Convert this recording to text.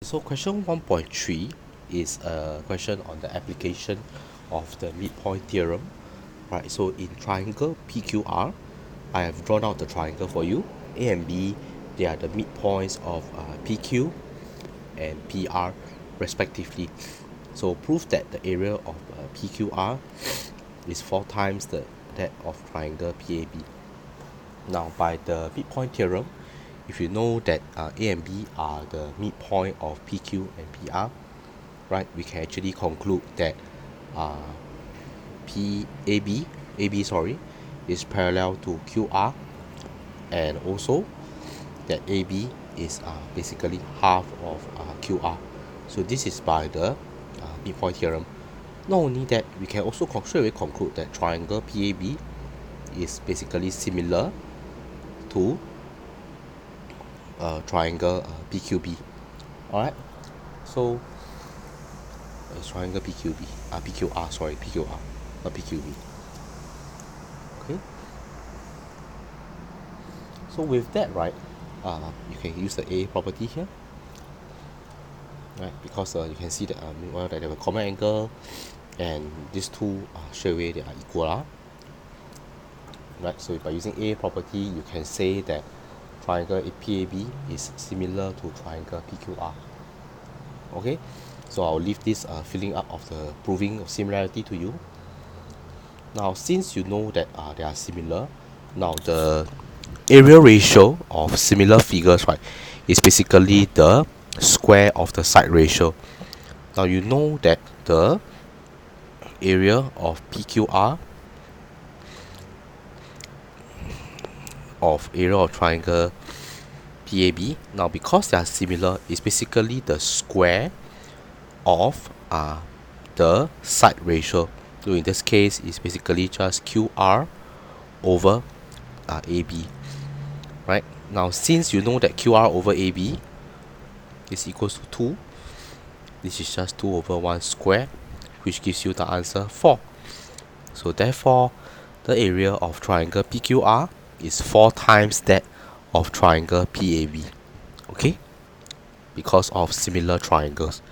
So question 1.3 is a question on the application of the midpoint theorem. Right, so in triangle PQR, I have drawn out the triangle for you. A and B, they are the midpoints of PQ and PR respectively. So prove that the area of PQR is 4 times that of triangle PAB. Now by the midpoint theorem, if you know that A and B are the midpoint of PQ and PR, right, we can actually conclude that uh, AB is parallel to QR, and also that AB is basically half of QR. So this is by the midpoint theorem. Not only that, we can also straight away conclude that triangle PAB is basically similar to triangle PQB. Alright, so it's triangle PQR, sorry, PQR, not PQB. Okay, so with that, right, you can use the A property here, right, because you can see that meanwhile that they have a common angle, and these two straight away they are equal, right. So by using A property, you can say that triangle PAB is similar to triangle PQR. Okay, so I'll leave this filling up of the proving of similarity to you. Now since you know that they are similar, now the area ratio of similar figures, right, is basically the square of the side ratio. Now you know that the area of PQR of area of triangle PAB, now because they are similar, is basically the square of the side ratio. So in this case, it's basically just QR over AB, right? Now since you know that QR over AB is equals to 2, this is just 2 over 1 square, which gives you the answer 4. So therefore, the area of triangle PQR is 4 times that of triangle PAB. Okay, because of similar triangles.